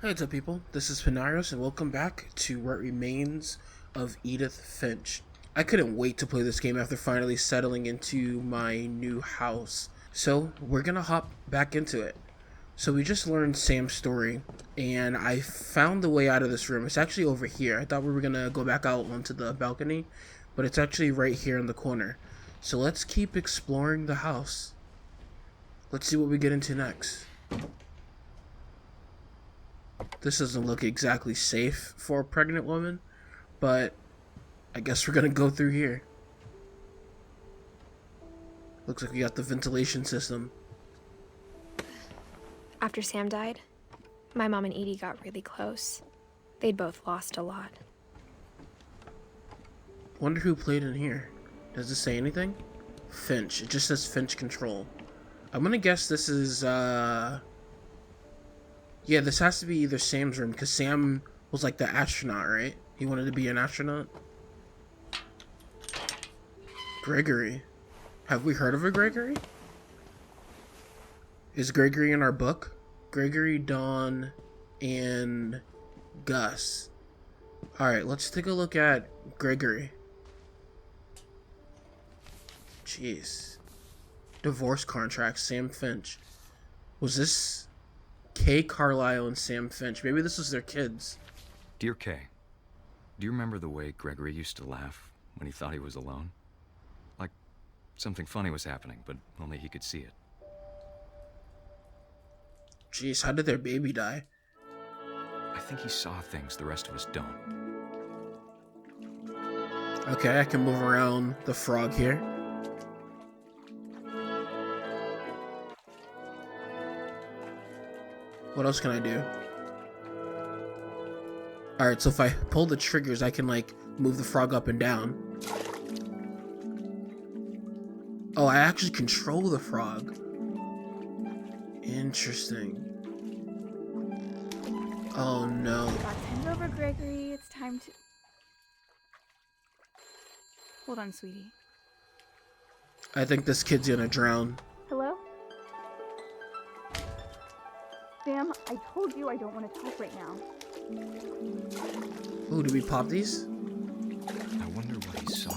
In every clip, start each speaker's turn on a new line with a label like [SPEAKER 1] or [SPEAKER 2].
[SPEAKER 1] Hey, what's up, people? This is Panaorios, and welcome back to What Remains of Edith Finch. I couldn't wait to play this game after finally settling into my new house. So, we're gonna hop back into it. So, we just learned Sam's story, and I found the way out of this room. It's actually over here. I thought we were gonna go back out onto the balcony, but it's actually right here in the corner. So, let's keep exploring the house. Let's see what we get into next. This doesn't look exactly safe for a pregnant woman, but I guess we're gonna go through here. Looks like we got the ventilation system.
[SPEAKER 2] After Sam died, my mom and Edie got really close. They'd both lost a lot.
[SPEAKER 1] Wonder who played in here. Does this say anything? Finch. It just says Finch Control. I'm gonna guess this is, yeah, this has to be either Sam's room, because Sam was like the astronaut, right? He wanted to be an astronaut. Gregory. Have we heard of a Gregory? Is Gregory in our book? Gregory, Dawn, and Gus. Alright, let's take a look at Gregory. Jeez. Divorce contract, Sam Finch. Was this Kay Carlisle and Sam Finch? Maybe this was their kids.
[SPEAKER 3] Dear Kay, do you remember the way Gregory used to laugh when he thought he was alone? Like something funny was happening, but only he could see it.
[SPEAKER 1] Jeez, how did their baby die?
[SPEAKER 3] I think he saw things the rest of us don't.
[SPEAKER 1] Okay, I can move around the frog here. What else can I do? Alright, so if I pull the triggers, I can, like, move the frog up and down. Oh, I actually control the frog. Interesting. Oh, no.
[SPEAKER 4] Hand over, Gregory. It's time to... Hold on, sweetie.
[SPEAKER 1] I think this kid's gonna drown.
[SPEAKER 4] Hello? Sam, I told you I don't want to talk right now.
[SPEAKER 1] Ooh, do we pop these?
[SPEAKER 3] I wonder what he saw.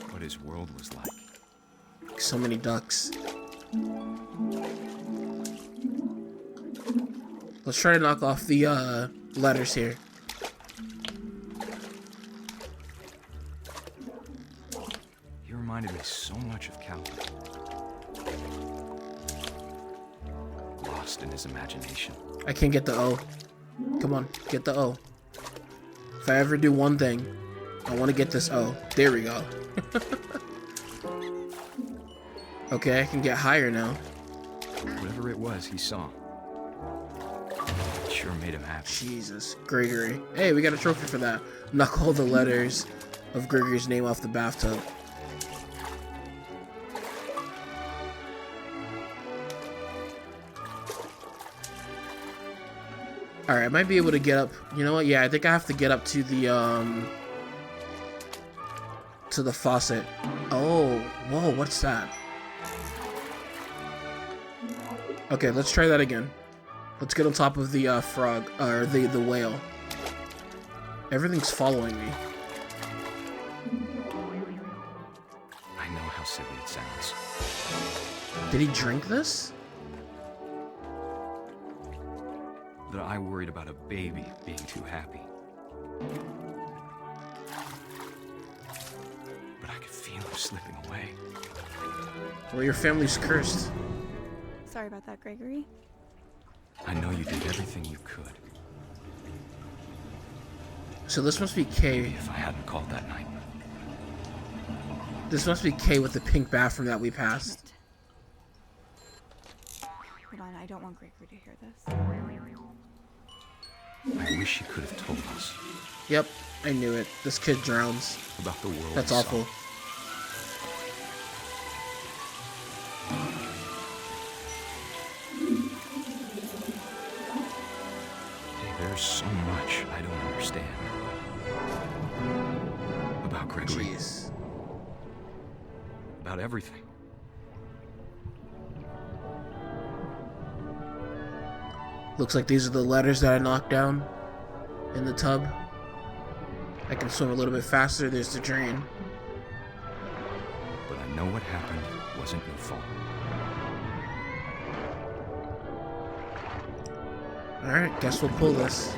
[SPEAKER 3] What his world was like.
[SPEAKER 1] So many ducks. Let's try to knock off the letters here.
[SPEAKER 3] He reminded me so much of Calvin. Lost in his imagination.
[SPEAKER 1] I can't get the O. Come on, get the O. If I ever do one thing, I want to get this O. There we go. Okay, I can get higher now.
[SPEAKER 3] Whatever it was he saw, it sure made him happy.
[SPEAKER 1] Jesus, Gregory. Hey, we got a trophy for that. Knock all the letters of Gregory's name off the bathtub. Alright, I might be able to get up. You know what? Yeah, I think I have to get up to the faucet. Oh, whoa, what's that? Okay, let's try that again. Let's get on top of the frog, or the whale. Everything's following me.
[SPEAKER 3] I know how silly it sounds.
[SPEAKER 1] Did he drink this?
[SPEAKER 3] That I worried about a baby being too happy. But I could feel him slipping away.
[SPEAKER 1] Well, your family's cursed.
[SPEAKER 4] Sorry about that, Gregory.
[SPEAKER 3] I know you did everything you could.
[SPEAKER 1] So this must be Kay.
[SPEAKER 3] Maybe if I hadn't called that night.
[SPEAKER 1] This must be Kay with the pink bathroom that we passed.
[SPEAKER 4] Hold on, I don't want Gregory to hear this.
[SPEAKER 3] I wish he could have told us
[SPEAKER 1] Yep, I knew it. This kid drowns.
[SPEAKER 3] about the world.
[SPEAKER 1] That's
[SPEAKER 3] he saw.
[SPEAKER 1] awful.
[SPEAKER 3] Hey, there's so much I don't understand about Gregory.
[SPEAKER 1] Jeez.
[SPEAKER 3] About everything.
[SPEAKER 1] Looks like these are the letters that I knocked down in the tub. I can swim a little bit faster. There's the drain.
[SPEAKER 3] But I know what happened wasn't your fault.
[SPEAKER 1] Alright, guess we'll pull this.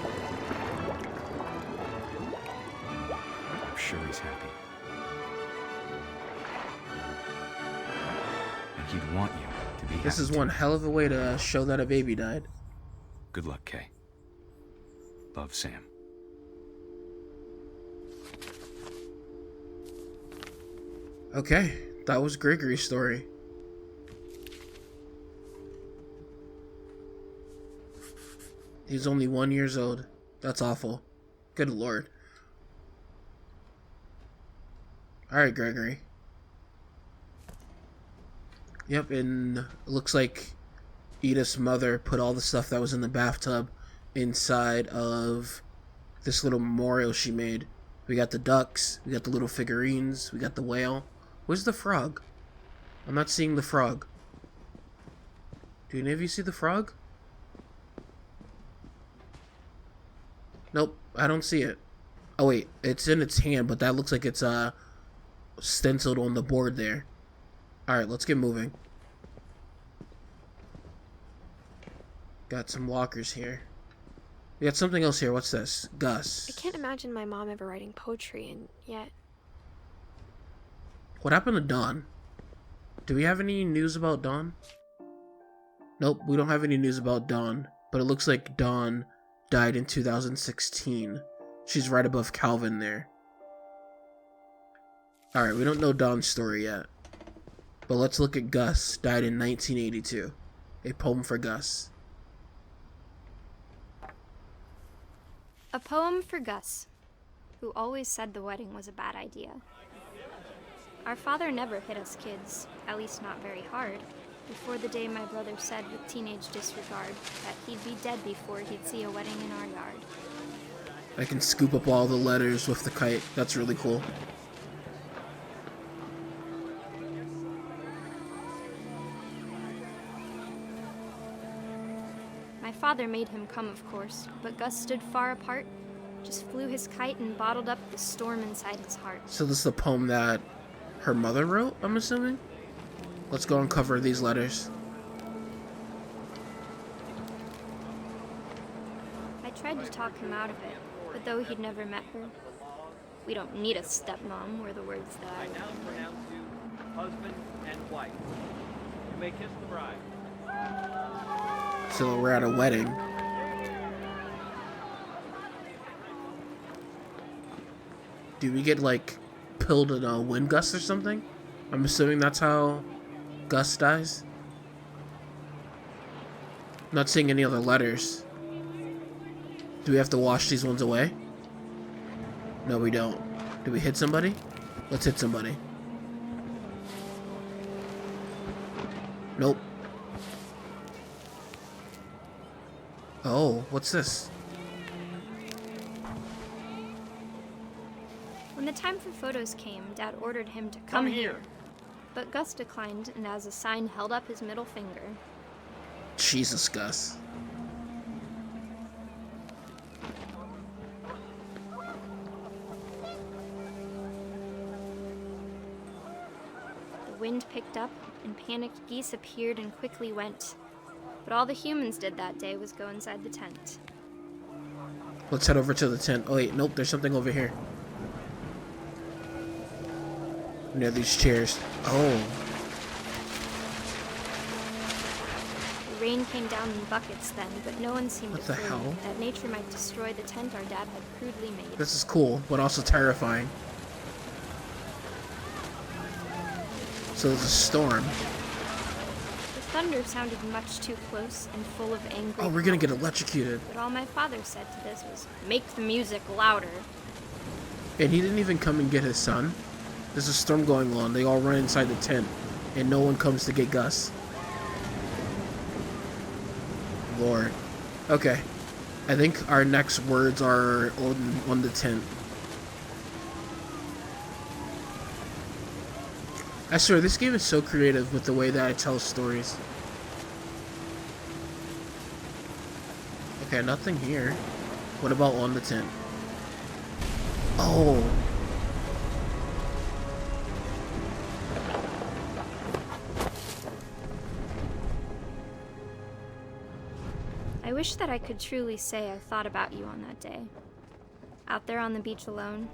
[SPEAKER 3] I'm sure he's happy. And he'd want you to be happy.
[SPEAKER 1] This is one hell of a way to show that a baby died.
[SPEAKER 3] Good luck, Kay. Love, Sam.
[SPEAKER 1] Okay, that was Gregory's story. He's only 1 year old. That's awful. Good lord. Alright, Gregory. Yep, and it looks like Edith's mother put all the stuff that was in the bathtub inside of this little memorial she made. We got the ducks, we got the little figurines, we got the whale. Where's the frog? I'm not seeing the frog. Do any of you see the frog? Nope, I don't see it. Oh wait, it's in its hand, but that looks like it's stenciled on the board there. Alright, let's get moving. Got some lockers here. We got something else here. What's this? Gus.
[SPEAKER 2] I can't imagine my mom ever writing poetry, and yet...
[SPEAKER 1] What happened to Dawn? Do we have any news about Dawn? Nope, we don't have any news about Dawn. But it looks like Dawn died in 2016. She's right above Calvin there. Alright, we don't know Dawn's story yet. But let's look at Gus. Died in 1982. A poem for Gus.
[SPEAKER 5] A poem for Gus, who always said the wedding was a bad idea. Our father never hit us kids, at least not very hard, before the day my brother said with teenage disregard that he'd be dead before he'd see a wedding in our yard.
[SPEAKER 1] I can scoop up all the letters with the kite. That's really cool.
[SPEAKER 5] My father made him come, of course, but Gus stood far apart, just flew his kite and bottled up the storm inside his heart.
[SPEAKER 1] So this is the poem that her mother wrote, I'm assuming? Let's go uncover these letters.
[SPEAKER 5] I tried to talk him out of it, but though he'd never met her, "We don't need a stepmom," were the words that I
[SPEAKER 6] now
[SPEAKER 5] remember.
[SPEAKER 6] pronounce you husband and wife. You may kiss the bride.
[SPEAKER 1] So we're at a wedding. Do we get, like, pilled in a wind gust or something? I'm assuming that's how Gus dies. Not seeing any other letters. Do we have to wash these ones away? No, we don't. Do we hit somebody? Let's hit somebody. Nope. Oh, what's this?
[SPEAKER 5] When the time for photos came, Dad ordered him to come here. But Gus declined and as a sign held up his middle finger.
[SPEAKER 1] Jesus, Gus.
[SPEAKER 5] The wind picked up and panicked geese appeared and quickly went. But all the humans did that day was go inside the tent.
[SPEAKER 1] Let's head over to the tent. Oh wait, nope, there's something over here. Near these chairs. Oh.
[SPEAKER 5] The rain came down in buckets then, but no one seemed
[SPEAKER 1] What the
[SPEAKER 5] afraid
[SPEAKER 1] hell?
[SPEAKER 5] that nature might destroy the tent our dad had crudely made.
[SPEAKER 1] This is cool, but also terrifying. So there's a storm.
[SPEAKER 5] The thunder sounded much too close and full of angry.
[SPEAKER 1] Oh, we're gonna get
[SPEAKER 5] calm.
[SPEAKER 1] electrocuted.
[SPEAKER 5] But all my father said to this was, "Make the music louder."
[SPEAKER 1] And he didn't even come and get his son. There's a storm going on. They all run inside the tent, and no one comes to get Gus. Lord. Okay. I think our next words are on the tent. I swear, this game is so creative with the way that it tells stories. Okay, nothing here. What about on the tent? Oh.
[SPEAKER 5] I wish that I could truly say I thought about you on that day. Out there on the beach alone,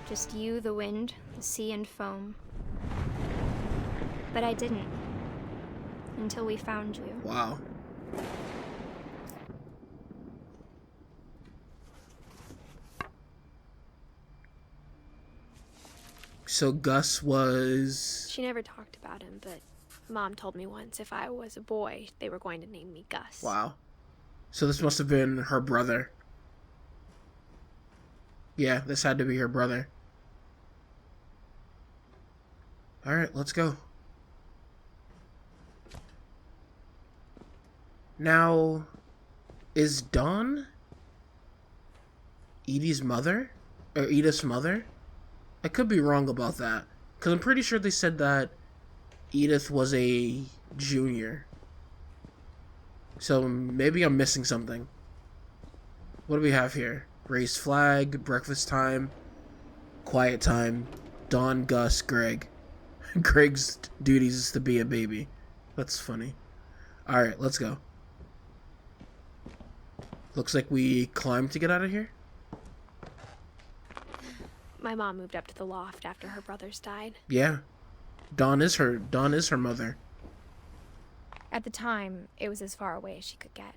[SPEAKER 5] just you, the wind, the sea, and foam. But I didn't. Until we found you.
[SPEAKER 1] Wow. So Gus was...
[SPEAKER 2] She never talked about him, but Mom told me once if I was a boy, they were going to name me Gus.
[SPEAKER 1] Wow. So this must have been her brother. Yeah, this had to be her brother. Alright, let's go. Now, is Dawn Edie's mother? Or Edith's mother? I could be wrong about that. Because I'm pretty sure they said that Edith was a junior. So maybe I'm missing something. What do we have here? Raised flag, breakfast time, quiet time, Dawn, Gus, Greg. Greg's duties is to be a baby. That's funny. Alright, let's go. Looks like we climbed to get out of here.
[SPEAKER 2] My mom moved up to the loft after her brothers died.
[SPEAKER 1] Yeah. Dawn is her mother.
[SPEAKER 2] At the time, it was as far away as she could get.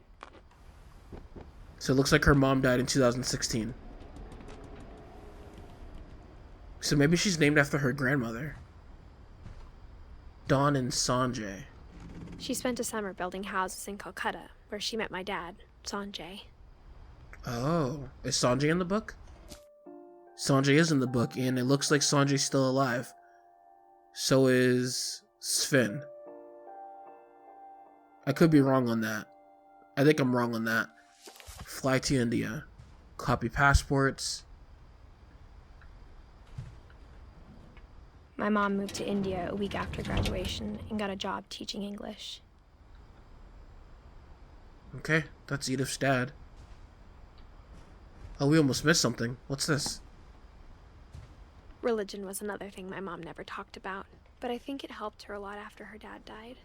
[SPEAKER 1] So it looks like her mom died in 2016. So maybe she's named after her grandmother. Dawn and Sanjay.
[SPEAKER 2] She spent a summer building houses in Calcutta, where she met my dad, Sanjay.
[SPEAKER 1] Oh, is Sanjay in the book? Sanjay is in the book, and it looks like Sanjay's still alive. So is Sven. I could be wrong on that. I think I'm wrong on that. Fly to India. Copy passports.
[SPEAKER 2] My mom moved to India a week after graduation and got a job teaching English.
[SPEAKER 1] Okay, that's Edith's dad. Oh, we almost missed something. What's this?
[SPEAKER 2] Religion was another thing my mom never talked about, but I think it helped her a lot after her dad died.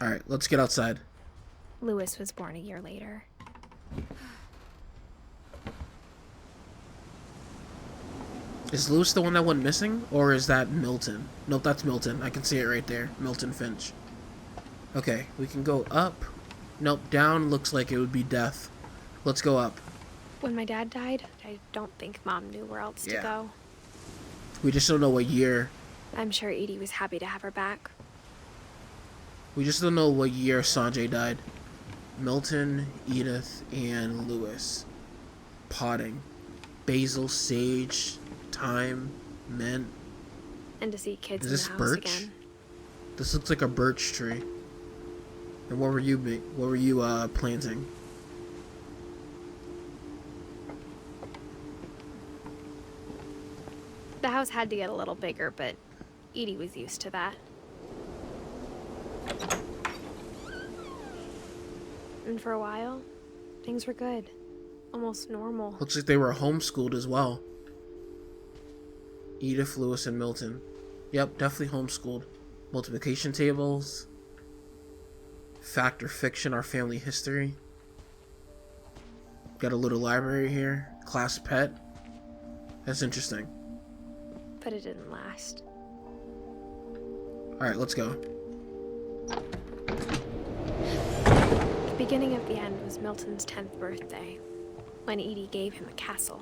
[SPEAKER 1] Alright, let's get outside.
[SPEAKER 2] Lewis was born a year later.
[SPEAKER 1] Is Lewis the one that went missing? Or is that Milton? Nope, that's Milton. I can see it right there. Milton Finch. Okay, we can go up. Nope, down looks like it would be death. Let's go up.
[SPEAKER 2] When my dad died, I don't think Mom knew where else to
[SPEAKER 1] Yeah.
[SPEAKER 2] go.
[SPEAKER 1] We just don't know what year.
[SPEAKER 2] I'm sure Edie was happy to have her back.
[SPEAKER 1] We just don't know what year Sanjay died. Milton, Edith, and Lewis. Potting. Basil, sage, thyme, mint.
[SPEAKER 2] And to see kids
[SPEAKER 1] Is
[SPEAKER 2] in
[SPEAKER 1] this
[SPEAKER 2] the house
[SPEAKER 1] birch?
[SPEAKER 2] again.
[SPEAKER 1] This looks like a birch tree. And what were you planting?
[SPEAKER 2] The house had to get a little bigger, but Edie was used to that. And for a while, things were good. Almost normal.
[SPEAKER 1] Looks like they were homeschooled as well. Edith, Lewis, and Milton. Yep, definitely homeschooled. Multiplication tables. Fact or fiction, our family history. Got a little library here. Class pet. That's interesting.
[SPEAKER 2] But it didn't last.
[SPEAKER 1] Alright, let's go.
[SPEAKER 2] The beginning of the end was Milton's 10th birthday, when Edie gave him a castle.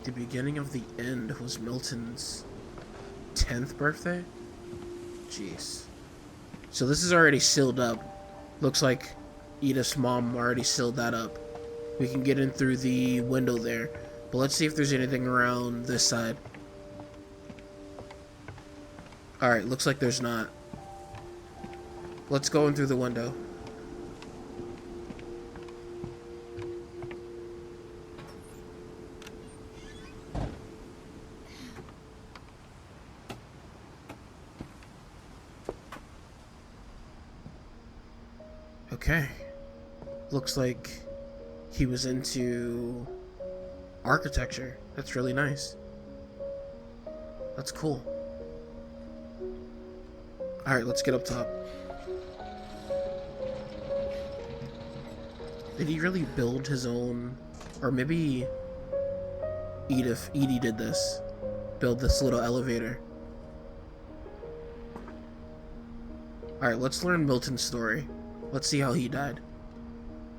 [SPEAKER 1] The beginning of the end was Milton's 10th birthday? Jeez. So this is already sealed up. Looks like Edith's mom already sealed that up. We can get in through the window there. But let's see if there's anything around this side. Alright, looks like there's not. Let's go in through the window. Okay. Looks like he was into architecture. That's really nice. That's cool. Alright, let's get up top. Did he really build his own... Or maybe Edie did this. Build this little elevator. Alright, let's learn Milton's story. Let's see how he died.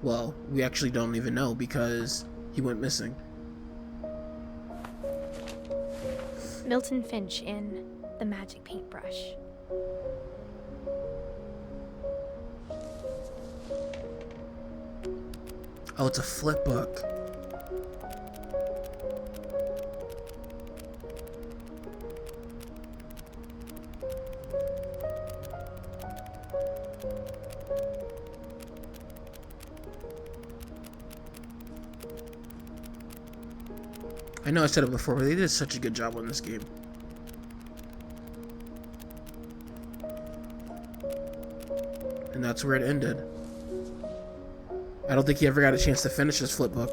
[SPEAKER 1] Well, we actually don't even know because he went missing.
[SPEAKER 2] Milton Finch in The Magic Paintbrush.
[SPEAKER 1] Oh, it's a flip book. I know I said it before, but they did such a good job on this game. And that's where it ended. I don't think he ever got a chance to finish this flip book.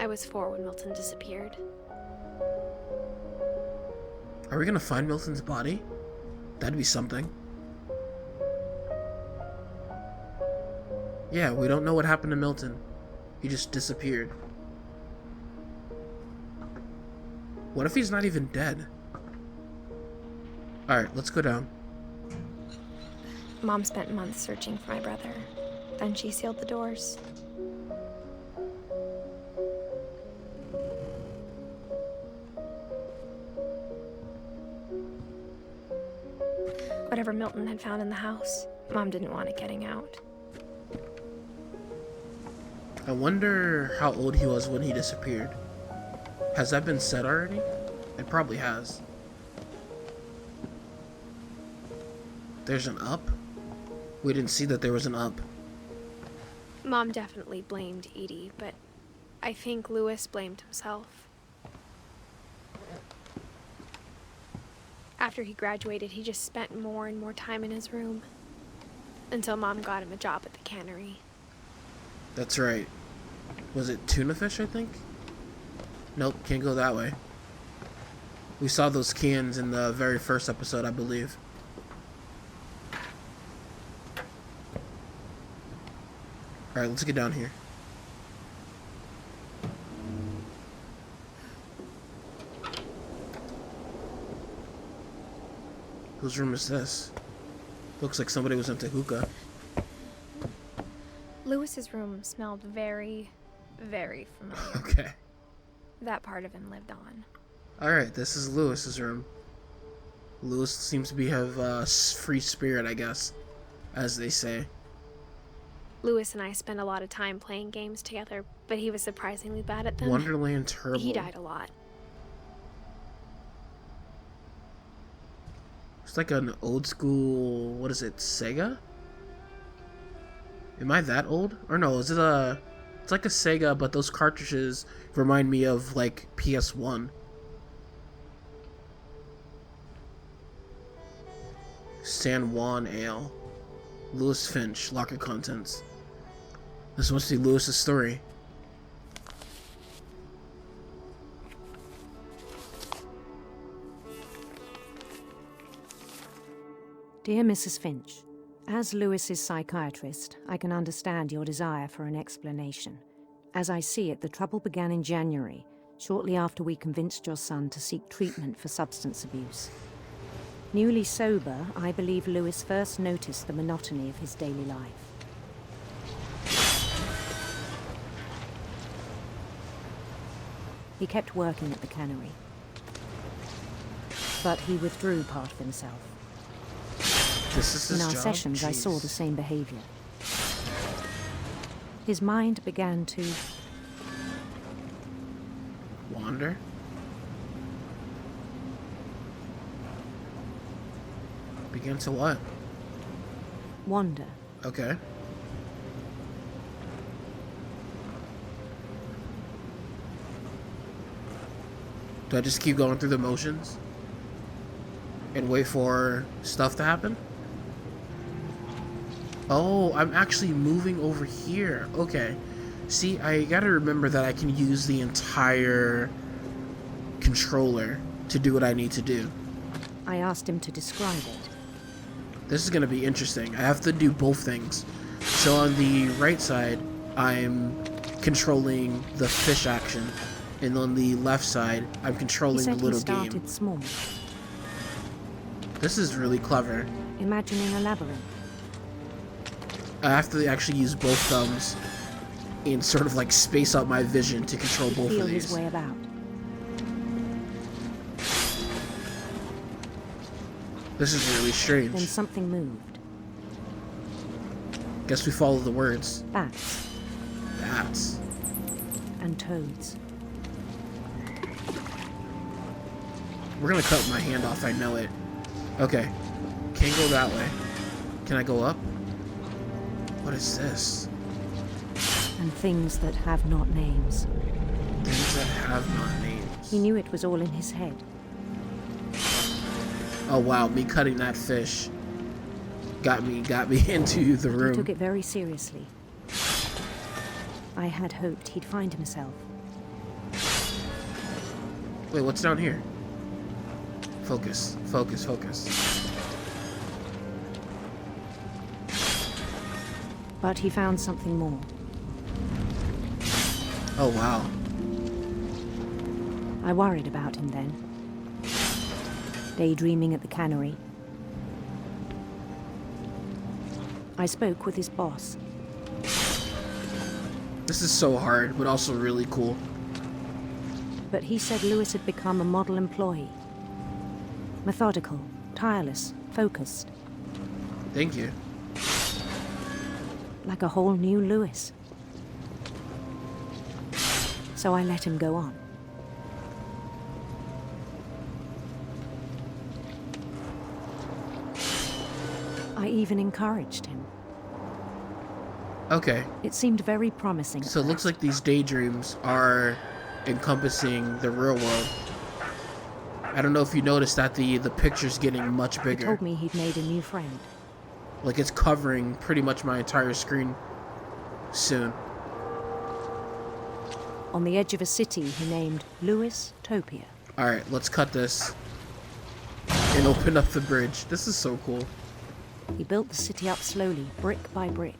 [SPEAKER 2] I was 4 when Milton disappeared.
[SPEAKER 1] Are we gonna find Milton's body? That'd be something. Yeah, we don't know what happened to Milton. He just disappeared. What if he's not even dead? Alright, let's go down.
[SPEAKER 2] Mom spent months searching for my brother. Then she sealed the doors. Whatever Milton had found in the house, Mom didn't want it getting out.
[SPEAKER 1] I wonder how old he was when he disappeared. Has that been said already? It probably has. There's an up? We didn't see that there was an up.
[SPEAKER 2] Mom definitely blamed Edie, but I think Lewis blamed himself. After he graduated, he just spent more and more time in his room. Until Mom got him a job at the cannery.
[SPEAKER 1] That's right. Was it tuna fish, I think? Nope, can't go that way. We saw those cans in the very first episode, I believe. Alright, let's get down here. Whose room is this? Looks like somebody was into hookah.
[SPEAKER 2] Lewis's room smelled very, very familiar.
[SPEAKER 1] Okay.
[SPEAKER 2] That part of him lived on.
[SPEAKER 1] Alright, this is Lewis's room. Lewis seems to have a free spirit, I guess, as they say.
[SPEAKER 2] Lewis and I spent a lot of time playing games together, but he was surprisingly bad at them.
[SPEAKER 1] Wonderland Turbo.
[SPEAKER 2] He died a lot.
[SPEAKER 1] It's like an old school, what is it, Sega? Am I that old? Or no, is it a... It's like a Sega, but those cartridges remind me of, like, PS1. San Juan Ale. Lewis Finch, locker contents. This must be Lewis's story.
[SPEAKER 7] Dear Mrs. Finch, as Lewis's psychiatrist, I can understand your desire for an explanation. As I see it, the trouble began in January, shortly after we convinced your son to seek treatment for substance abuse. Newly sober, I believe Lewis first noticed the monotony of his daily life. He kept working at the cannery, but he withdrew part of himself.
[SPEAKER 1] This is his
[SPEAKER 7] In our
[SPEAKER 1] job?
[SPEAKER 7] sessions, I saw the same behavior. His mind began to
[SPEAKER 1] Wander? Begin to what?
[SPEAKER 7] wander.
[SPEAKER 1] Okay. Do I just keep going through the motions? and wait for stuff to happen? Oh, I'm actually moving over here. Okay. See, I gotta remember that I can use the entire controller to do what I need to do.
[SPEAKER 7] I asked him to describe it.
[SPEAKER 1] This is gonna be interesting. I have to do both things. So on the right side, I'm controlling the fish action, and on the left side, I'm
[SPEAKER 7] He
[SPEAKER 1] controlling the
[SPEAKER 7] said he
[SPEAKER 1] little
[SPEAKER 7] started
[SPEAKER 1] game.
[SPEAKER 7] small,
[SPEAKER 1] This is really clever.
[SPEAKER 7] imagining a labyrinth.
[SPEAKER 1] I have to actually use both thumbs and sort of like space out my vision to control both
[SPEAKER 7] Feel
[SPEAKER 1] of
[SPEAKER 7] his
[SPEAKER 1] these.
[SPEAKER 7] way about.
[SPEAKER 1] This is really
[SPEAKER 7] Then
[SPEAKER 1] strange.
[SPEAKER 7] something moved.
[SPEAKER 1] Guess we follow the words.
[SPEAKER 7] Bats
[SPEAKER 1] Bats.
[SPEAKER 7] and toads.
[SPEAKER 1] We're gonna cut my hand off, I know it. Okay. Can't go that way. Can I go up? What is this?
[SPEAKER 7] And things that have not names.
[SPEAKER 1] Things that have not names.
[SPEAKER 7] He knew it was all in his head.
[SPEAKER 1] Oh wow, me cutting that fish got me into the
[SPEAKER 7] He
[SPEAKER 1] room.
[SPEAKER 7] took it very seriously. I had hoped he'd find himself.
[SPEAKER 1] Wait, what's down here? Focus, focus, focus.
[SPEAKER 7] But he found something more.
[SPEAKER 1] Oh wow.
[SPEAKER 7] I worried about him then. Daydreaming at the cannery. I spoke with his boss.
[SPEAKER 1] This is so hard, but also really cool.
[SPEAKER 7] But he said Lewis had become a model employee. Methodical, tireless, focused.
[SPEAKER 1] Thank you.
[SPEAKER 7] Like a whole new Lewis. So I let him go on. I even encouraged him.
[SPEAKER 1] Okay,
[SPEAKER 7] It seemed very promising. at
[SPEAKER 1] so it looks
[SPEAKER 7] first.
[SPEAKER 1] like these daydreams are encompassing the real world. I don't know if you noticed that the picture's getting much
[SPEAKER 7] He
[SPEAKER 1] bigger.
[SPEAKER 7] told me he'd made a new friend.
[SPEAKER 1] Like it's covering pretty much my entire screen soon.
[SPEAKER 7] On the edge of a city he named Lewis Topia.
[SPEAKER 1] Alright, let's cut this and open up the bridge. This is so cool.
[SPEAKER 7] He built the city up slowly, brick by brick.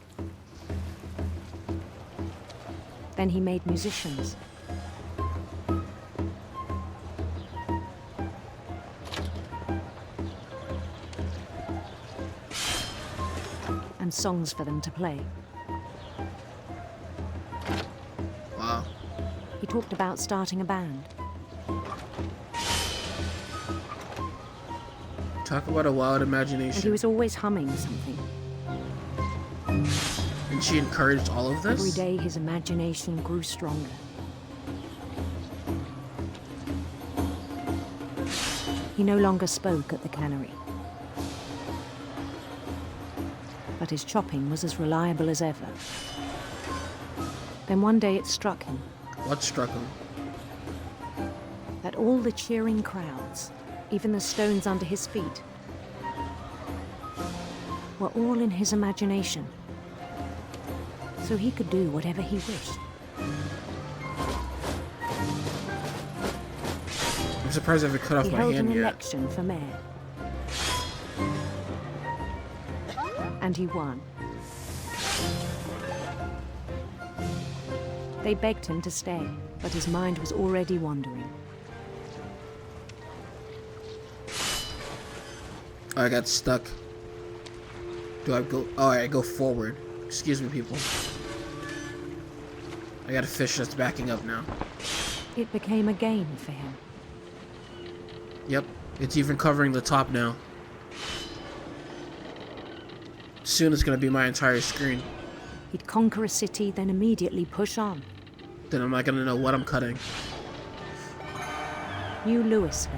[SPEAKER 7] Then he made musicians. And songs for them to play.
[SPEAKER 1] Wow.
[SPEAKER 7] He talked about starting a band.
[SPEAKER 1] Talk about a wild
[SPEAKER 7] And he
[SPEAKER 1] imagination.
[SPEAKER 7] was always humming something.
[SPEAKER 1] And she encouraged all of this?
[SPEAKER 7] Every day his imagination grew stronger. He no longer spoke at the cannery. But his chopping was as reliable as ever. Then one day it struck him
[SPEAKER 1] What struck him?
[SPEAKER 7] that all the cheering crowds, even the stones under his feet, were all in his imagination. So he could do whatever he wished.
[SPEAKER 1] I'm surprised I haven't cut off
[SPEAKER 7] He
[SPEAKER 1] my
[SPEAKER 7] held
[SPEAKER 1] hand
[SPEAKER 7] an
[SPEAKER 1] yet.
[SPEAKER 7] election for mayor. And he won. They begged him to stay, but his mind was already wandering.
[SPEAKER 1] Oh, I got stuck. Do I go? Oh, I go forward. Excuse me, people. I got a fish that's backing up now.
[SPEAKER 7] It became a game for him.
[SPEAKER 1] Yep, it's even covering the top now. Soon it's gonna be my entire screen.
[SPEAKER 7] He'd conquer a city, then immediately push on.
[SPEAKER 1] Then I'm not gonna know what I'm cutting.
[SPEAKER 7] New Louisville.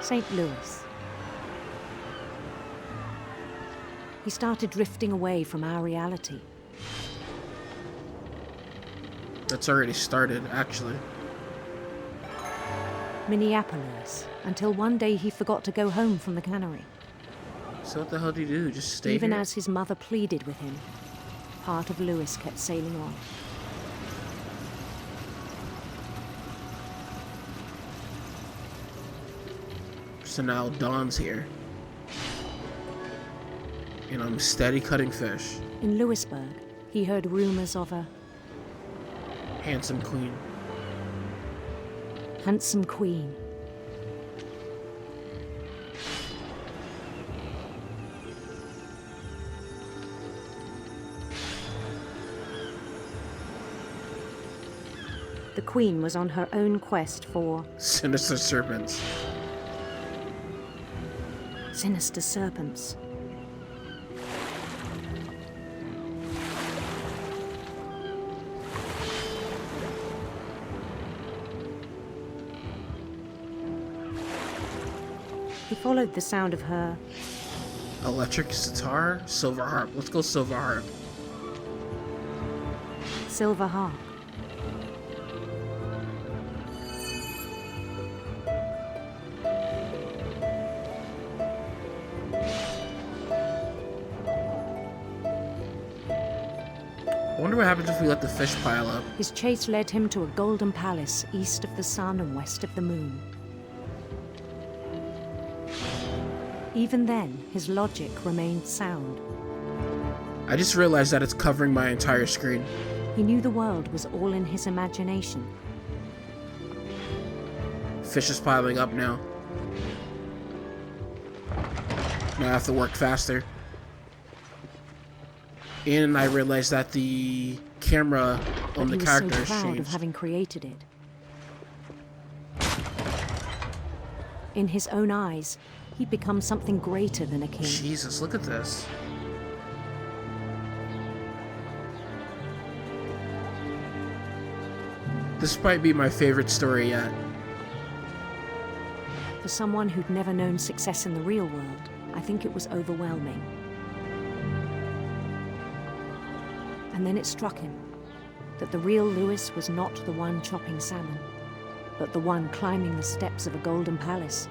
[SPEAKER 7] St. Louis. He started drifting away from our reality.
[SPEAKER 1] That's already started, actually.
[SPEAKER 7] Minneapolis, until one day he forgot to go home from the cannery.
[SPEAKER 1] So what the hell did he do? Just stay
[SPEAKER 7] Even
[SPEAKER 1] here?
[SPEAKER 7] as his mother pleaded with him, part of Lewis kept sailing on.
[SPEAKER 1] So now Dawn's here. And I'm steady cutting fish.
[SPEAKER 7] In Lewisburg, he heard rumors of a
[SPEAKER 1] Handsome queen.
[SPEAKER 7] handsome queen. The queen was on her own quest for
[SPEAKER 1] Sinister serpents.
[SPEAKER 7] sinister serpents. He followed the sound of her
[SPEAKER 1] Electric sitar? Silver harp. Let's go silver harp.
[SPEAKER 7] silver harp.
[SPEAKER 1] I wonder what happens if we let the fish pile up.
[SPEAKER 7] His chase led him to a golden palace east of the sun and west of the moon. Even then, his logic remained sound.
[SPEAKER 1] I just realized that it's covering my entire screen.
[SPEAKER 7] He knew the world was all in his imagination.
[SPEAKER 1] Fish is piling up now. Now I have to work faster. And I realized that the camera on the
[SPEAKER 7] But he was
[SPEAKER 1] character
[SPEAKER 7] so
[SPEAKER 1] has
[SPEAKER 7] proud of
[SPEAKER 1] changed.
[SPEAKER 7] having created it. In his own eyes, he'd become something greater than a king.
[SPEAKER 1] Jesus, look at this. This might be my favorite story yet.
[SPEAKER 7] For someone who'd never known success in the real world, I think it was overwhelming. And then it struck him that the real Lewis was not the one chopping salmon, but the one climbing the steps of a golden palace.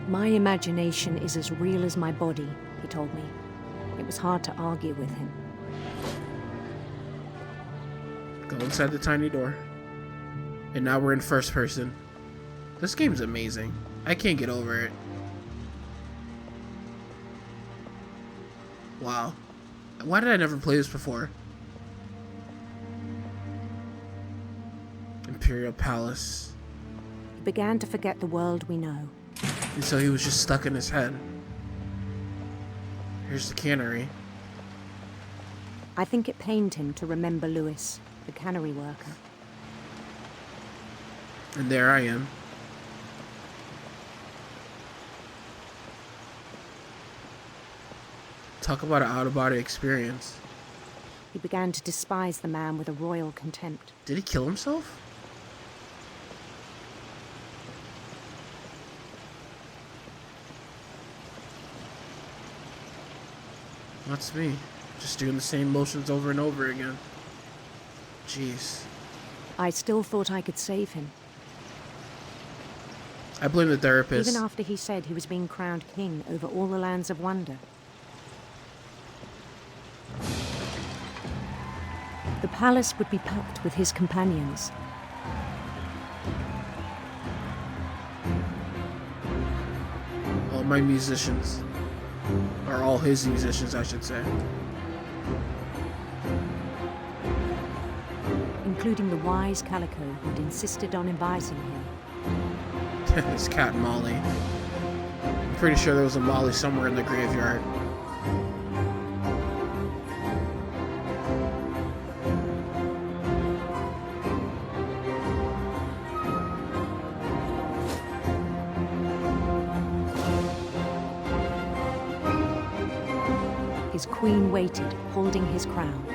[SPEAKER 7] My imagination is as real as my body, he told me. It was hard to argue with him.
[SPEAKER 1] Go inside the tiny door. And now we're in first person. This game's amazing. I can't get over it. Wow. Why did I never play this before? Imperial Palace.
[SPEAKER 7] He began to forget the world we know.
[SPEAKER 1] And so he was just stuck in his head. Here's the cannery.
[SPEAKER 7] I think it pained him to remember Lewis, the cannery worker.
[SPEAKER 1] And there I am. Talk about an out-of-body experience.
[SPEAKER 7] He began to despise the man with a royal contempt.
[SPEAKER 1] Did he kill himself? That's me. Just doing the same motions over and over again. Jeez.
[SPEAKER 7] I still thought I could save him,
[SPEAKER 1] I blame the therapist.
[SPEAKER 7] even after he said he was being crowned king over all the lands of wonder. The palace would be packed with his companions.
[SPEAKER 1] All my musicians. Or all his musicians, I should say.
[SPEAKER 7] Including the wise Calico who'd insisted on advising him.
[SPEAKER 1] This cat Molly. I'm pretty sure there was a Molly somewhere in the graveyard.
[SPEAKER 7] His queen waited, holding his crown.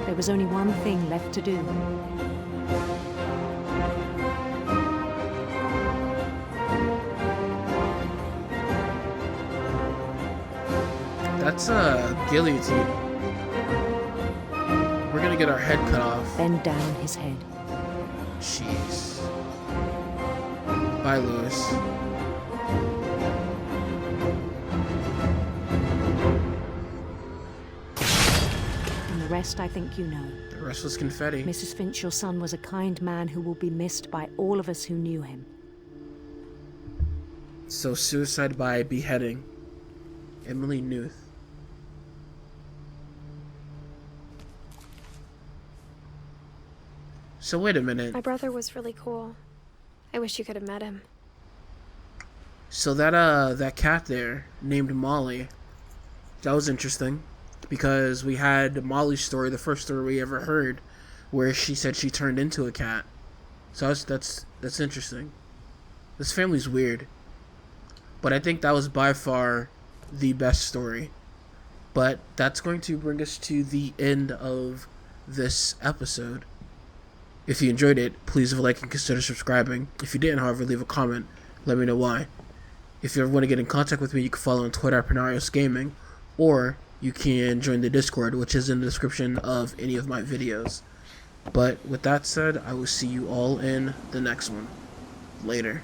[SPEAKER 7] There was only one thing left to do.
[SPEAKER 1] That's a guillotine. We're gonna get our head cut off.
[SPEAKER 7] Bend down his head.
[SPEAKER 1] Jeez. Bye, Lewis.
[SPEAKER 7] And the rest I think you know.
[SPEAKER 1] The rest was confetti.
[SPEAKER 7] Mrs. Finch, your son was a kind man who will be missed by all of us who knew him.
[SPEAKER 1] So, suicide by beheading. Emily Newth. So wait a minute.
[SPEAKER 2] My brother was really cool. I wish you could have met him.
[SPEAKER 1] So that cat there named Molly, that was interesting, because we had Molly's story, the first story we ever heard, where she said she turned into a cat. So that's interesting. This family's weird, but I think that was by far the best story. But that's going to bring us to the end of this episode. If you enjoyed it, please leave a like and consider subscribing. If you didn't, however, leave a comment. Let me know why. If you ever want to get in contact with me, you can follow on Twitter at Panaorios Gaming, or you can join the Discord, which is in the description of any of my videos. But with that said, I will see you all in the next one. Later.